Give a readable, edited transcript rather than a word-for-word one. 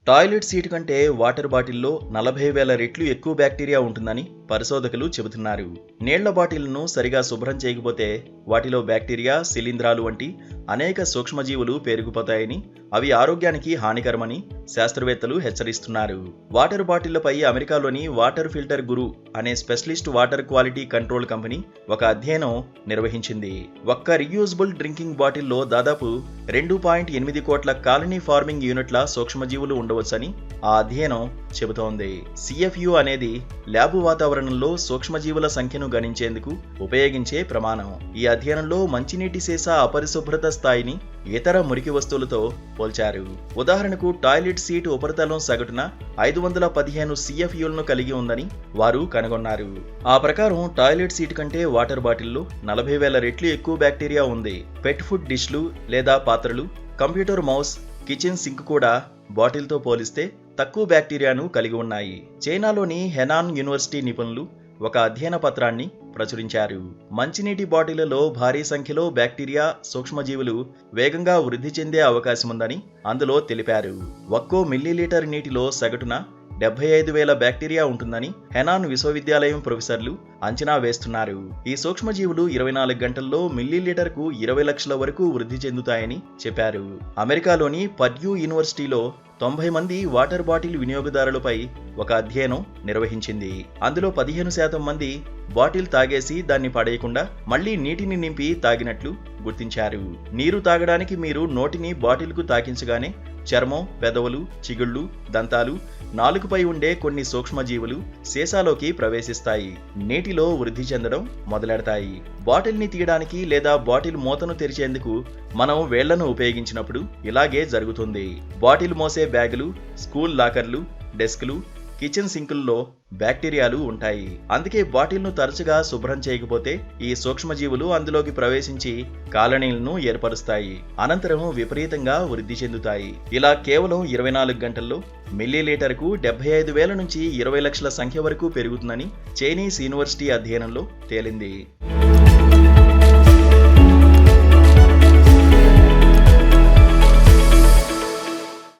Toilet seat కంటే water బాటిల్లో 40,000 రెట్లు ఎక్కువ బ్యాక్టీరియా ఉంటుందని పరిశోధకులు చెబుతున్నారు. నీళ్ల బాటిల్ను సరిగా శుభ్రం చేయకపోతే వాటిలో బ్యాక్టీరియా, శిలీంధ్రాలు వంటి అనేక సూక్ష్మజీవులు పేరుకుపోతాయని, అవి ఆరోగ్యానికి హానికరమని శాస్త్రవేత్తలు హెచ్చరిస్తున్నారు. వాటర్ బాటిళ్లపై అమెరికాలోని వాటర్ ఫిల్టర్ గురు అనే specialist water quality control company ఒక అధ్యయనం నిర్వహించింది. ఒక్క రీయూజబుల్ డ్రింకింగ్ బాటిల్లో దాదాపు 2.8 కోట్ల కాలనీ ఫార్మింగ్ యూనిట్ల సూక్ష్మజీవులు ఉండవచ్చని ఆ అధ్యయనం చెబుతోంది. CFU అనేది ల్యాబు వాతావరణంలో సూక్ష్మజీవుల సంఖ్యను గణించేందుకు ఉపయోగించే ప్రమాణం. ఈ అధ్యయనంలో మంచినీటి సీసా అపరిశుభ్రత స్థాయిని ఇతర మురికి వస్తువులతో పోల్చారు. ఉదాహరణకు టాయిలెట్ సీట్ ఉపరితలం సగటున 515 CFUలను కలిగి ఉందని వారు కనుగొన్నారు. ఆ ప్రకారం టాయిలెట్ సీట్ కంటే వాటర్ బాటిల్లో 40,000 రెట్లు ఎక్కువ బ్యాక్టీరియా ఉంది. పెట్ ఫుడ్ డిష్లు లేదా పాత్రలు, కంప్యూటర్ మౌస్, కిచెన్ సింక్ కూడా బాటిల్తో పోలిస్తే తక్కువ బ్యాక్టీరియాను కలిగి ఉన్నాయి. చైనాలోని హెనాన్ యూనివర్సిటీ నిపుణులు ఒక అధ్యయన పత్రాన్ని ప్రచురించారు. మంచినీటి బాటిళ్లలో భారీ సంఖ్యలో బ్యాక్టీరియా, సూక్ష్మజీవులు వేగంగా వృద్ధి చెందే అవకాశముందని అందులో తెలిపారు. ఒక్కో మిల్లీలీటర్ నీటిలో సగటున 75,000 బ్యాక్టీరియా ఉంటుందని హెనాన్ విశ్వవిద్యాలయం ప్రొఫెసర్లు అంచనా వేస్తున్నారు. ఈ సూక్ష్మజీవులు 24 గంటల్లో మిల్లీలీటర్కు 20 లక్షల వరకు వృద్ధి చెందుతాయని చెప్పారు. అమెరికాలోని పర్డ్యూ యూనివర్సిటీలో 90 మంది వాటర్ బాటిల్ వినియోగదారులపై ఒక అధ్యయనం నిర్వహించింది. అందులో 15% మంది బాటిల్ తాగేసి దాన్ని పడేయకుండా మళ్లీ నీటిని నింపి తాగినట్లు గుర్తించారు. నీరు తాగడానికి మీరు నోటిని బాటిల్కు తాకించగానే చర్మం, పెదవులు, చిగుళ్ళు, దంతాలు, నాలుకపై ఉండే కొన్ని సూక్ష్మజీవులు సీసాలోకి ప్రవేశిస్తాయి. నీటిలో వృద్ధి చెందడం మొదలెడతాయి. బాటిల్ని తీయడానికి లేదా బాటిల్ మూతను తెరిచేందుకు మనం వేళ్లను ఉపయోగించినప్పుడు ఇలాగే జరుగుతుంది. బాటిల్ మోసే బ్యాగులు, స్కూల్ లాకర్లు, డెస్క్లు, కిచెన్ సింకుల్లో బ్యాక్టీరియాలు ఉంటాయి. అందుకే బాటిల్ను తరచుగా శుభ్రం చేయకపోతే ఈ సూక్ష్మజీవులు అందులోకి ప్రవేశించి కాలనీలను ఏర్పరుస్తాయి. అనంతరం విపరీతంగా వృద్ధి చెందుతాయి. ఇలా కేవలం 24 గంటల్లో మిల్లీలీటర్కు 75,000 నుంచి 20 లక్షల సంఖ్య వరకు పెరుగుతుందని చైనీస్ యూనివర్సిటీ అధ్యయనంలో తేలింది.